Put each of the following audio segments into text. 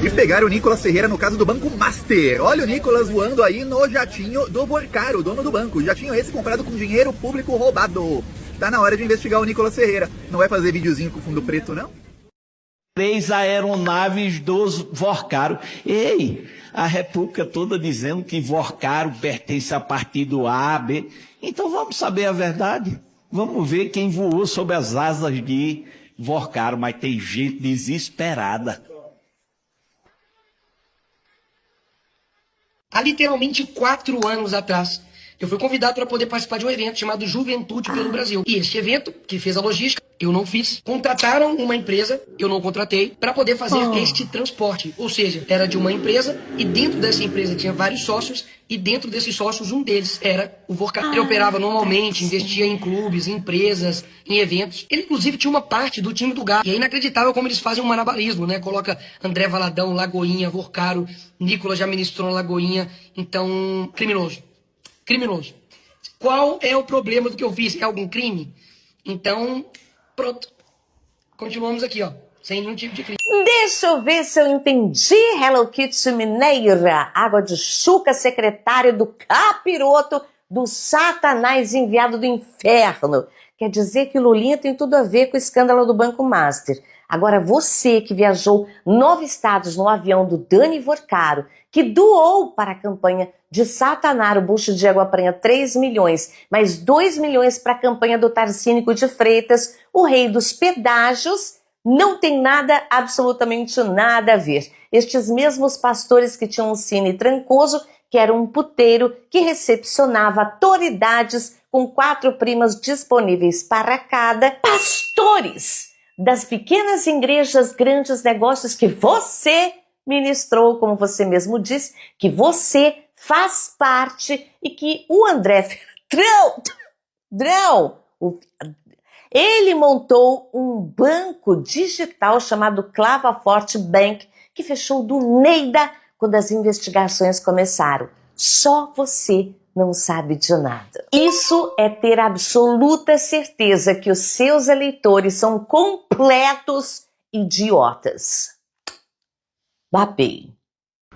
E pegaram o Nicolas Ferreira no caso do Banco Master. Olha o Nicolas voando aí no jatinho do Vorcaro, o dono do banco. Jatinho esse comprado com dinheiro público roubado. Tá na hora de investigar o Nicolas Ferreira. Não vai fazer videozinho com fundo preto, não? 3 aeronaves dos Vorcaro. Ei, a República toda dizendo que Vorcaro pertence a partido A, B. Então vamos saber a verdade. Vamos ver quem voou sob as asas de Vorcaro. Mas tem gente desesperada. Há literalmente 4 anos atrás, eu fui convidado para poder participar de um evento chamado Juventude pelo Brasil. E este evento, que fez a logística, eu não fiz. Contrataram uma empresa, eu não contratei, para poder fazer este transporte. Ou seja, era de uma empresa e dentro dessa empresa tinha vários sócios e dentro desses sócios um deles era o Vorcaro. Ele operava normalmente, investia em clubes, em empresas, em eventos. Ele inclusive tinha uma parte do time do Galo. E é inacreditável como eles fazem um malabarismo, né? Coloca André Valadão, Lagoinha, Vorcaro, Nicolas já ministrou na Lagoinha. Então, criminoso. Criminoso. Qual é o problema do que eu fiz? É algum crime? Então, pronto. Continuamos aqui, ó. Sem nenhum tipo de crime. Deixa eu ver se eu entendi, Hello Kitty Mineira. Água de Chuca, secretário do capiroto do Satanás enviado do inferno. Quer dizer que Lulinha tem tudo a ver com o escândalo do Banco Master. Agora você que viajou 9 estados no avião do Dani Vorcaro, que doou para a campanha de Satanás, o bucho de água pranha, 3 milhões, mais 2 milhões para a campanha do Tarcínico de Freitas, o rei dos pedágios, não tem nada, absolutamente nada a ver. Estes mesmos pastores que tinham um Cine Trancoso, que era um puteiro que recepcionava autoridades com 4 primas disponíveis para cada, pastores das pequenas igrejas, grandes negócios que você ministrou, como você mesmo disse, que você faz parte e que o André Drão, ele montou um banco digital chamado Clava Forte Bank, que fechou do Neida quando as investigações começaram. Só você não sabe de nada. Isso é ter absoluta certeza que os seus eleitores são completos idiotas. Babei.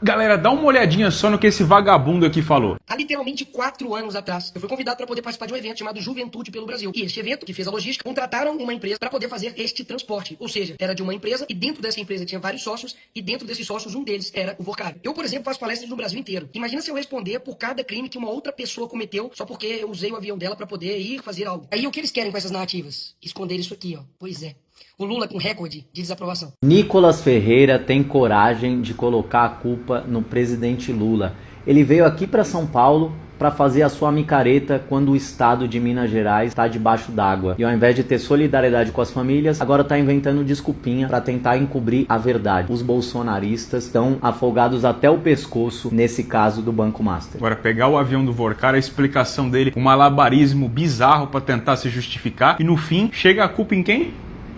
Galera, dá uma olhadinha só no que esse vagabundo aqui falou. Há literalmente 4 anos atrás, eu fui convidado para poder participar de um evento chamado Juventude pelo Brasil. E este evento, que fez a logística, contrataram uma empresa para poder fazer este transporte. Ou seja, era de uma empresa e dentro dessa empresa tinha vários sócios e dentro desses sócios um deles era o Vorcaro. Eu, por exemplo, faço palestras no Brasil inteiro. Imagina se eu responder por cada crime que uma outra pessoa cometeu só porque eu usei o avião dela para poder ir fazer algo. Aí o que eles querem com essas narrativas? Esconder isso aqui, ó. Pois é. O Lula com recorde de desaprovação. Nicolas Ferreira tem coragem de colocar a culpa no presidente Lula. Ele veio aqui para São Paulo para fazer a sua micareta quando o estado de Minas Gerais está debaixo d'água. E ao invés de ter solidariedade com as famílias, agora está inventando desculpinha para tentar encobrir a verdade. Os bolsonaristas estão afogados até o pescoço nesse caso do Banco Master. Agora, pegar o avião do Vorcaro, a explicação dele, um malabarismo bizarro para tentar se justificar, e no fim, chega a culpa em quem?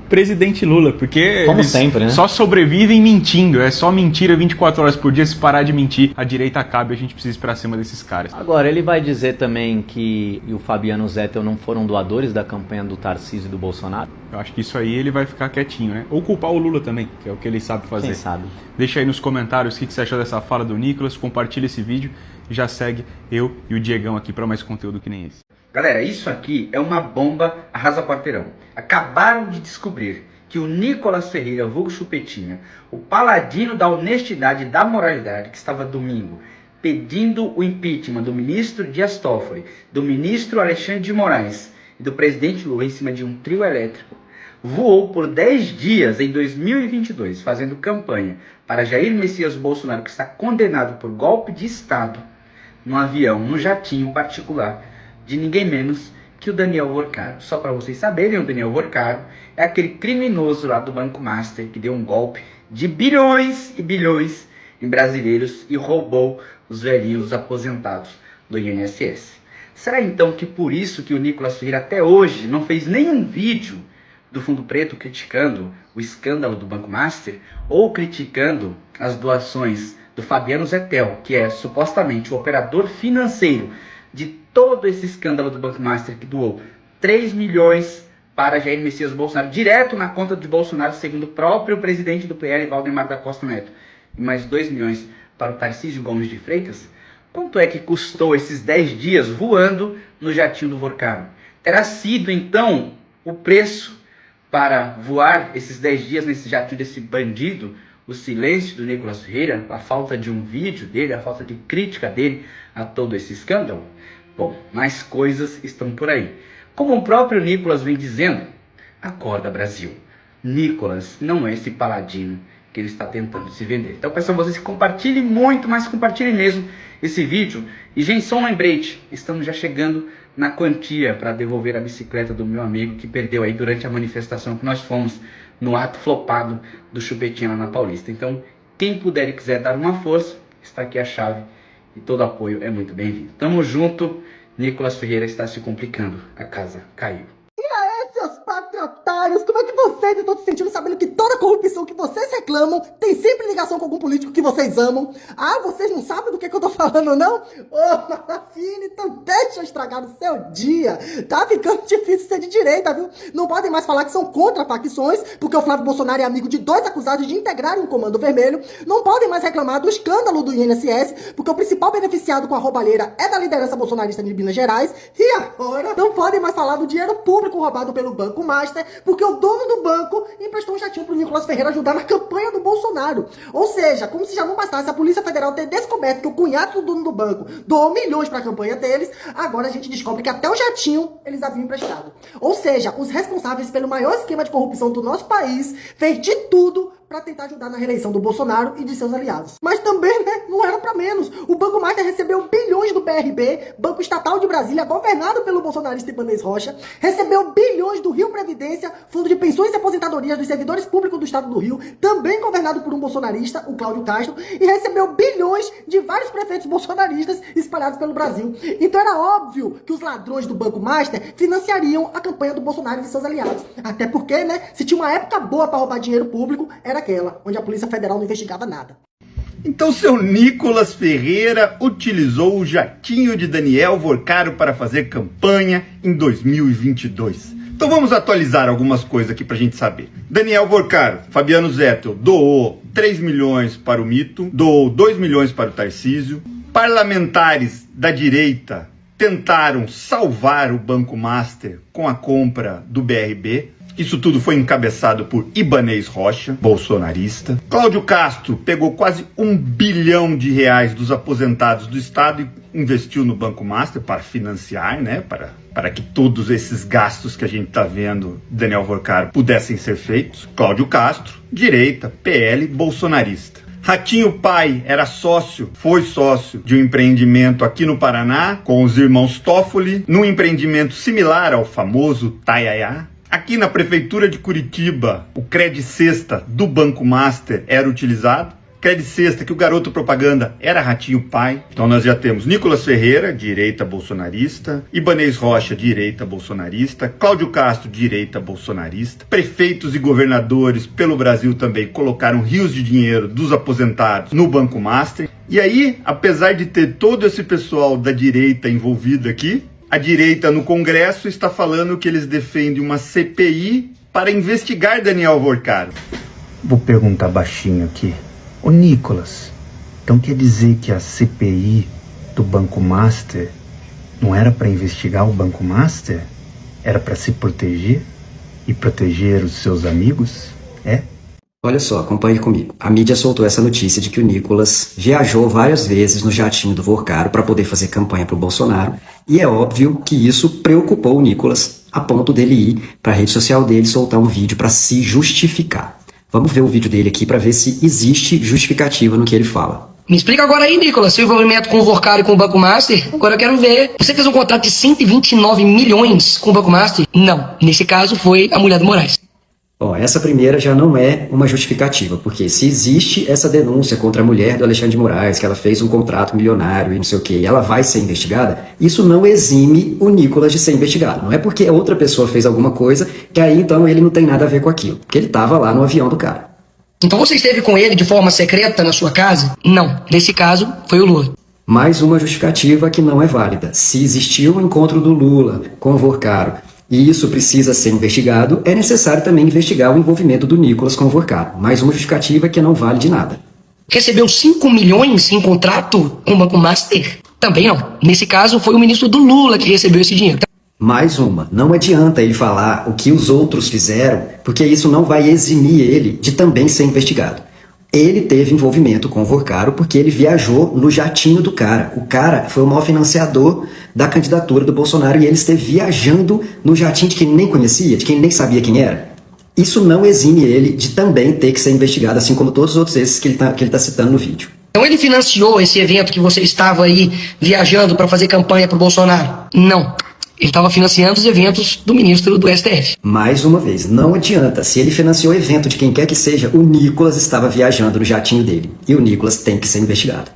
Presidente Lula, porque como eles sempre, né? Só sobrevivem mentindo, é só mentira 24 horas por dia. Se parar de mentir, a direita acaba e a gente precisa ir pra cima desses caras. Agora, ele vai dizer também que o Fabiano Zettel não foram doadores da campanha do Tarcísio e do Bolsonaro? Eu acho que isso aí ele vai ficar quietinho, né? Ou culpar o Lula também, que é o que ele sabe fazer. Quem sabe? Deixa aí nos comentários o que você achou dessa fala do Nicolas, compartilha esse vídeo e já segue eu e o Diegão aqui pra mais conteúdo que nem esse. Galera, isso aqui é uma bomba arrasa-quarteirão. Acabaram de descobrir que o Nicolas Ferreira, vulgo Chupetinha, o paladino da honestidade e da moralidade, que estava domingo pedindo o impeachment do ministro Dias Toffoli, do ministro Alexandre de Moraes e do presidente Lula em cima de um trio elétrico, voou por 10 dias em 2022, fazendo campanha para Jair Messias Bolsonaro, que está condenado por golpe de Estado, num avião, num jatinho particular, de ninguém menos que o Daniel Vorcaro. Só para vocês saberem, o Daniel Vorcaro é aquele criminoso lá do Banco Master que deu um golpe de bilhões e bilhões em brasileiros e roubou os velhinhos aposentados do INSS. Será então que por isso que o Nicolas Ferreira até hoje não fez nenhum vídeo do Fundo Preto criticando o escândalo do Banco Master ou criticando as doações do Fabiano Zettel, que é supostamente o operador financeiro de todo esse escândalo do Banco Master, que doou 3 milhões para Jair Messias Bolsonaro, direto na conta de Bolsonaro, segundo o próprio presidente do PL, Valdemar da Costa Neto. e mais 2 milhões para o Tarcísio Gomes de Freitas? Quanto é que custou esses 10 dias voando no jatinho do Vorcaro? Terá sido, então, o preço para voar esses 10 dias nesse jatinho desse bandido? O silêncio do Nicolas Ferreira, a falta de um vídeo dele, a falta de crítica dele a todo esse escândalo? Bom, mais coisas estão por aí. Como o próprio Nicolas vem dizendo, acorda Brasil. Nicolas não é esse paladino que ele está tentando se vender. Então peço a vocês que compartilhem muito, mas compartilhem mesmo esse vídeo. E gente, só um lembrete, estamos já chegando na quantia para devolver a bicicleta do meu amigo que perdeu aí durante a manifestação que nós fomos no ato flopado do Chupetinha lá na Paulista. Então, quem puder e quiser dar uma força, está aqui a chave e todo apoio é muito bem-vindo. Tamo junto, Nicolas Ferreira está se complicando, a casa caiu. Seus patriotários, como é que vocês estão se sentindo sabendo que toda corrupção que vocês reclamam tem sempre ligação com algum político que vocês amam? Ah, vocês não sabem do que eu tô falando, não? Ô, Marafine, então deixa eu estragar o seu dia. Tá ficando difícil ser de direita, viu? Não podem mais falar que são contra facções, porque o Flávio Bolsonaro é amigo de 2 acusados de integrarem o Comando Vermelho. Não podem mais reclamar do escândalo do INSS, porque o principal beneficiado com a roubalheira é da liderança bolsonarista de Minas Gerais. E agora, não podem mais falar do dinheiro público roubado pelo Banco Master, porque o dono do banco emprestou um jatinho pro Nicolas Ferreira ajudar na campanha do Bolsonaro. Ou seja, como se já não bastasse a Polícia Federal ter descoberto que o cunhado do dono do banco doou milhões pra campanha deles, agora a gente descobre que até o jatinho eles haviam emprestado. Ou seja, os responsáveis pelo maior esquema de corrupção do nosso país fez de tudo para tentar ajudar na reeleição do Bolsonaro e de seus aliados. Mas também, né, não era para menos. O Banco Master recebeu bilhões do BRB, Banco Estatal de Brasília, governado pelo bolsonarista Ibanez Rocha, recebeu bilhões do Rio Previdência, Fundo de Pensões e Aposentadorias dos Servidores Públicos do Estado do Rio, também governado por um bolsonarista, o Cláudio Castro, e recebeu bilhões de vários prefeitos bolsonaristas espalhados pelo Brasil. Então era óbvio que os ladrões do Banco Master financiariam a campanha do Bolsonaro e de seus aliados. Até porque, né, se tinha uma época boa para roubar dinheiro público, era aquela, onde a Polícia Federal não investigava nada. Então seu Nicolas Ferreira utilizou o jatinho de Daniel Vorcaro para fazer campanha em 2022. Então vamos atualizar algumas coisas aqui pra gente saber. Daniel Vorcaro, Fabiano Zettel, doou 3 milhões para o Mito, doou 2 milhões para o Tarcísio. Parlamentares da direita tentaram salvar o Banco Master com a compra do BRB. Isso tudo foi encabeçado por Ibanez Rocha, bolsonarista. Cláudio Castro pegou quase R$1 bilhão dos aposentados do Estado e investiu no Banco Master para financiar, né, para que todos esses gastos que a gente está vendo, Daniel Vorcaro, pudessem ser feitos. Cláudio Castro, direita, PL, bolsonarista. Ratinho pai foi sócio de um empreendimento aqui no Paraná, com os irmãos Toffoli, num empreendimento similar ao famoso Taiaiá. Aqui na Prefeitura de Curitiba, o Credicesta do Banco Master era utilizado. Credicesta, que o garoto propaganda era Ratinho pai. Então nós já temos Nicolas Ferreira, direita bolsonarista. Ibanez Rocha, direita bolsonarista. Cláudio Castro, direita bolsonarista. Prefeitos e governadores pelo Brasil também colocaram rios de dinheiro dos aposentados no Banco Master. E aí, apesar de ter todo esse pessoal da direita envolvido aqui, a direita no Congresso está falando que eles defendem uma CPI para investigar Daniel Vorcaro. Vou perguntar baixinho aqui. Ô Nicolas, então quer dizer que a CPI do Banco Master não era para investigar o Banco Master? Era para se proteger e proteger os seus amigos? É? Olha só, acompanhe comigo. A mídia soltou essa notícia de que o Nicolas viajou várias vezes no jatinho do Vorcaro para poder fazer campanha para o Bolsonaro. E é óbvio que isso preocupou o Nicolas a ponto dele ir para a rede social dele soltar um vídeo para se justificar. Vamos ver o vídeo dele aqui para ver se existe justificativa no que ele fala. Me explica agora aí, Nicolas, seu envolvimento com o Vorcaro e com o Banco Master. Agora eu quero ver. Você fez um contrato de 129 milhões com o Banco Master? Não. Nesse caso foi a mulher do Moraes. Bom, essa primeira já não é uma justificativa, porque se existe essa denúncia contra a mulher do Alexandre de Moraes, que ela fez um contrato milionário e não sei o que, e ela vai ser investigada, isso não exime o Nicolas de ser investigado. Não é porque outra pessoa fez alguma coisa que aí então ele não tem nada a ver com aquilo, porque ele estava lá no avião do cara. Então você esteve com ele de forma secreta na sua casa? Não. Nesse caso, foi o Lula. Mais uma justificativa que não é válida. Se existiu um encontro do Lula com o Vorcaro, e isso precisa ser investigado, é necessário também investigar o envolvimento do Nicolas com o Vorcaro. Mais uma justificativa que não vale de nada. Recebeu 5 milhões em contrato com o Banco Master? Também não. Nesse caso, foi o ministro do Lula que recebeu esse dinheiro. Mais uma, não adianta ele falar o que os outros fizeram, porque isso não vai eximir ele de também ser investigado. Ele teve envolvimento com o Vorcaro porque ele viajou no jatinho do cara. O cara foi o maior financiador da candidatura do Bolsonaro e ele esteve viajando no jatinho de quem nem conhecia, de quem nem sabia quem era. Isso não exime ele de também ter que ser investigado, assim como todos os outros esses que ele tá citando no vídeo. Então ele financiou esse evento que você estava aí viajando para fazer campanha pro Bolsonaro? Não. Ele estava financiando os eventos do ministro do STF. Mais uma vez, não adianta. Se ele financiou o evento de quem quer que seja, o Nicolas estava viajando no jatinho dele. E o Nicolas tem que ser investigado.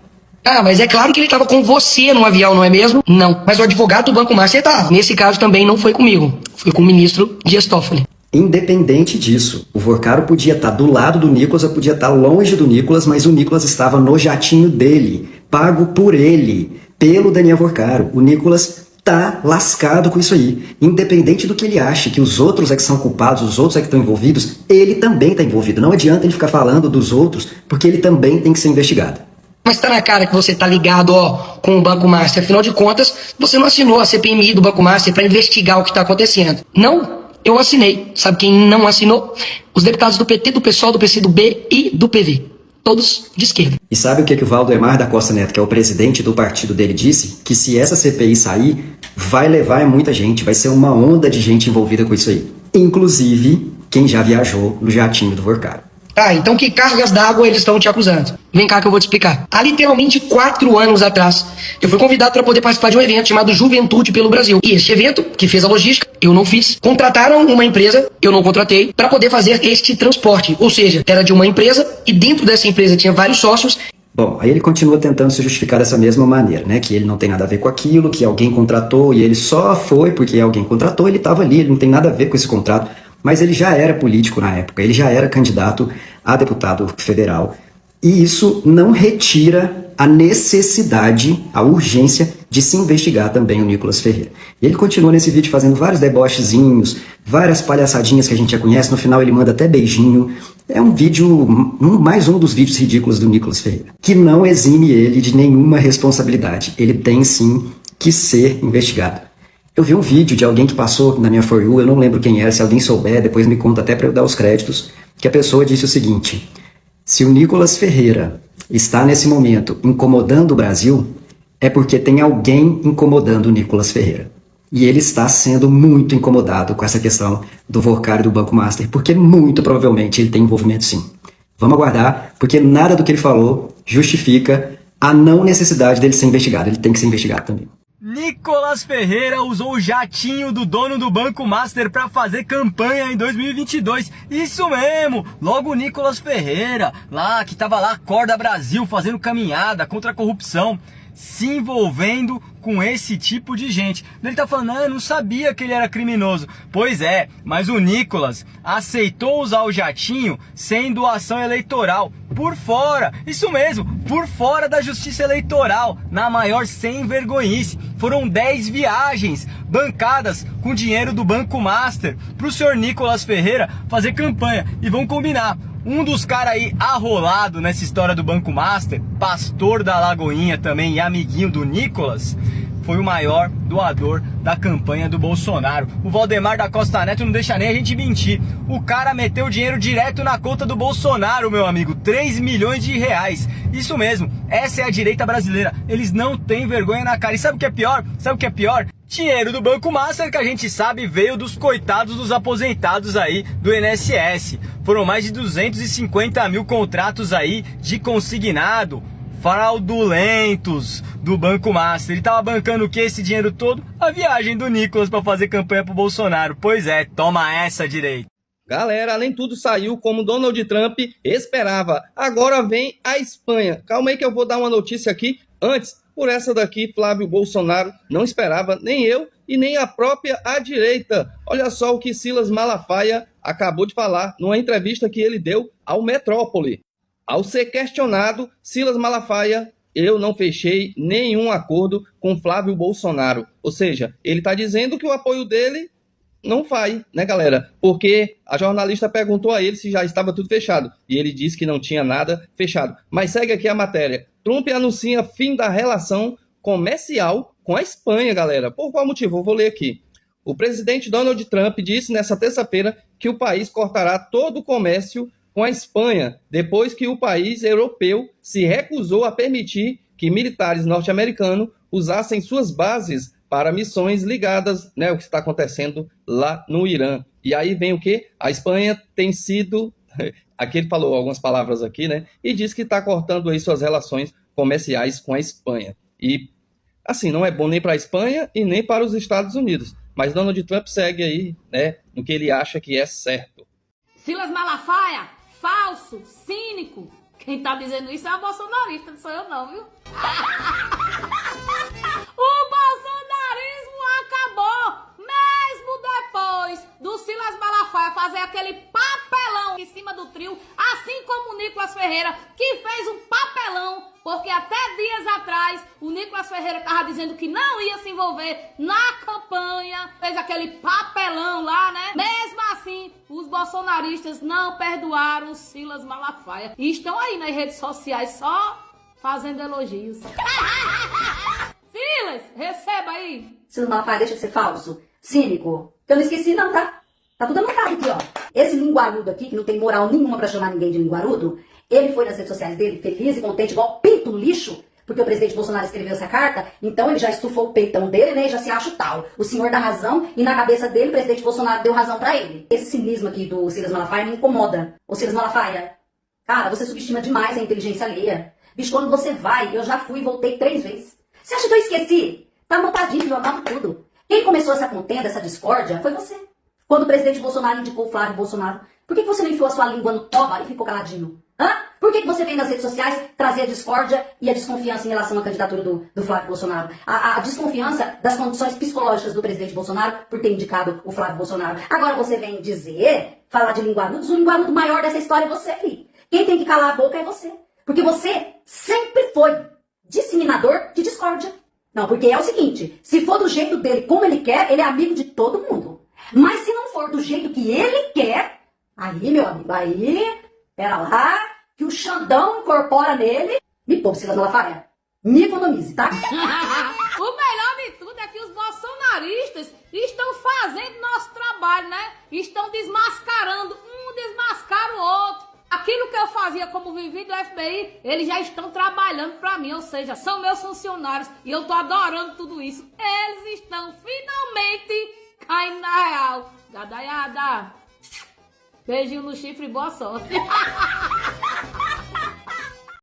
Ah, mas é claro que ele estava com você no avião, não é mesmo? Não. Mas o advogado do Banco Master estava. Nesse caso também não foi comigo. Foi com o ministro Dias Toffoli. Independente disso, o Vorcaro podia estar do lado do Nicolas, ou podia estar longe do Nicolas, mas o Nicolas estava no jatinho dele, pago por ele, pelo Daniel Vorcaro. O Nicolas tá lascado com isso aí. Independente do que ele ache, que os outros é que são culpados, os outros é que estão envolvidos, ele também está envolvido. Não adianta ele ficar falando dos outros, porque ele também tem que ser investigado. Mas tá na cara que você tá ligado, com o Banco Master. Afinal de contas, você não assinou a CPMI do Banco Master para investigar o que tá acontecendo. Não, eu assinei. Sabe quem não assinou? Os deputados do PT, do PSOL, do PCdoB e do PV. Todos de esquerda. E sabe o que o Valdemar da Costa Neto, que é o presidente do partido dele, disse? Que se essa CPI sair, vai levar muita gente, vai ser uma onda de gente envolvida com isso aí. Inclusive, quem já viajou no jatinho do Vorcaro. Ah, então que cargas d'água eles estão te acusando? Vem cá que eu vou te explicar. Há literalmente 4 anos atrás, eu fui convidado para poder participar de um evento chamado Juventude pelo Brasil. E este evento, que fez a logística, eu não fiz. Contrataram uma empresa, eu não contratei, para poder fazer este transporte. Ou seja, era de uma empresa e dentro dessa empresa tinha vários sócios. Bom, aí ele continua tentando se justificar dessa mesma maneira, né? Que ele não tem nada a ver com aquilo, que alguém contratou e ele só foi porque alguém contratou, ele estava ali, ele não tem nada a ver com esse contrato. Mas ele já era político na época, ele já era candidato a deputado federal. E isso não retira a necessidade, a urgência de se investigar também o Nicolas Ferreira. E ele continua nesse vídeo fazendo vários debochezinhos, várias palhaçadinhas que a gente já conhece, no final ele manda até beijinho. É um vídeo, mais um dos vídeos ridículos do Nicolas Ferreira, que não exime ele de nenhuma responsabilidade. Ele tem sim que ser investigado. Eu vi um vídeo de alguém que passou na minha For You, eu não lembro quem era, se alguém souber, depois me conta até para eu dar os créditos, que a pessoa disse o seguinte: se o Nicolas Ferreira está nesse momento incomodando o Brasil, é porque tem alguém incomodando o Nicolas Ferreira. E ele está sendo muito incomodado com essa questão do Vorcaro e do Banco Master, porque muito provavelmente ele tem envolvimento sim. Vamos aguardar, porque nada do que ele falou justifica a não necessidade dele ser investigado. Ele tem que ser investigado também. Nicolas Ferreira usou o jatinho do dono do Banco Master para fazer campanha em 2022. Isso mesmo, logo o Nicolas Ferreira, lá que tava lá, Acorda Brasil, fazendo caminhada contra a corrupção, se envolvendo com esse tipo de gente. Ele tá falando, eu não sabia que ele era criminoso. Pois é, mas o Nicolas aceitou usar o jatinho sem doação eleitoral, por fora, isso mesmo, por fora da justiça eleitoral, na maior sem vergonhice. Foram 10 viagens bancadas com dinheiro do Banco Master pro senhor Nicolas Ferreira fazer campanha. E vamos combinar, um dos caras aí arrolado nessa história do Banco Master, pastor da Lagoinha também e amiguinho do Nicolas, foi o maior doador da campanha do Bolsonaro. O Valdemar da Costa Neto não deixa nem a gente mentir. O cara meteu dinheiro direto na conta do Bolsonaro, meu amigo. 3 milhões de reais. Isso mesmo, essa é a direita brasileira. Eles não têm vergonha na cara. E sabe o que é pior? Sabe o que é pior? Dinheiro do Banco Master, que a gente sabe veio dos coitados dos aposentados aí do INSS. Foram mais de 250 mil contratos aí de consignado, fraudulentos do Banco Master. Ele tava bancando o que esse dinheiro todo? A viagem do Nicolas para fazer campanha pro Bolsonaro. Pois é, toma essa, direita. Galera, além de tudo saiu como Donald Trump esperava. Agora vem a Espanha. Calma aí que eu vou dar uma notícia aqui. Antes, por essa daqui, Flávio Bolsonaro não esperava, nem eu e nem a própria a direita. Olha só o que Silas Malafaia acabou de falar numa entrevista que ele deu ao Metrópole. Ao ser questionado, Silas Malafaia, eu não fechei nenhum acordo com Flávio Bolsonaro. Ou seja, ele está dizendo que o apoio dele não vai, né, galera? Porque a jornalista perguntou a ele se já estava tudo fechado. E ele disse que não tinha nada fechado. Mas segue aqui a matéria. Trump anuncia fim da relação comercial com a Espanha, galera. Por qual motivo? Eu vou ler aqui. O presidente Donald Trump disse nesta terça-feira que o país cortará todo o comércio com a Espanha, depois que o país europeu se recusou a permitir que militares norte-americanos usassem suas bases para missões ligadas, né, ao que está acontecendo lá no Irã. E aí vem o quê? A Espanha tem sido... Aqui ele falou algumas palavras aqui, né? E diz que está cortando aí suas relações comerciais com a Espanha. E, assim, não é bom nem para a Espanha e nem para os Estados Unidos. Mas Donald Trump segue aí, né, no que ele acha que é certo. Silas Malafaia, falso, cínico. Quem tá dizendo isso é o bolsonarista, não sou eu não, viu? O bolsonarismo acabou, mesmo depois do Silas Malafaia fazer aquele papelão em cima do trio, assim como o Nicolas Ferreira, que fez um papelão, porque até dias atrás o Nicolas Ferreira estava dizendo que não ia se envolver na campanha, fez aquele papelão lá, né? Mesmo assim, os bolsonaristas não perdoaram o Silas Malafaia e estão aí nas redes sociais só fazendo elogios. Silas, receba aí. Silas Malafaia, deixa de ser falso, cínico. Eu não esqueci não, tá? Tá tudo anotado aqui, ó. Esse linguarudo aqui, que não tem moral nenhuma pra chamar ninguém de linguarudo, ele foi nas redes sociais dele, feliz e contente, igual pinto no lixo, porque o presidente Bolsonaro escreveu essa carta, então ele já estufou o peitão dele, né, e já se acha o tal. O senhor dá razão, e na cabeça dele, o presidente Bolsonaro deu razão pra ele. Esse cinismo aqui do Silas Malafaia me incomoda. Ô Silas Malafaia, cara, você subestima demais a inteligência alheia. Bicho, quando você vai, eu já fui e voltei 3 vezes. Você acha que eu esqueci? Tá anotadinho, eu anoto tudo. Quem começou essa contenda, essa discórdia, foi você. Quando o presidente Bolsonaro indicou o Flávio Bolsonaro, por que você não enfiou a sua língua no toba e ficou caladinho? Hã? Por que você veio nas redes sociais trazer a discórdia e a desconfiança em relação à candidatura do Flávio Bolsonaro? A desconfiança das condições psicológicas do presidente Bolsonaro por ter indicado o Flávio Bolsonaro. Agora você vem dizer, falar de linguarudos, o linguarudo maior dessa história é você, filho. Quem tem que calar a boca é você. Porque você sempre foi disseminador de discórdia. Não, porque é o seguinte, se for do jeito dele, como ele quer, ele é amigo de todo mundo. Mas se não for do jeito que ele quer, aí, meu amigo, aí, pera lá, que o Xandão incorpora nele. Me poupe, Silas Malafaia. Me economize, tá? O melhor de tudo é que os bolsonaristas estão fazendo nosso trabalho, né? Estão desmascarando, um desmascara o outro. Aquilo que eu fazia como vivi do FBI, eles já estão trabalhando pra mim, ou seja, são meus funcionários e eu tô adorando tudo isso. Eles estão finalmente caindo na real. Gadaiada. Beijinho no chifre e boa sorte.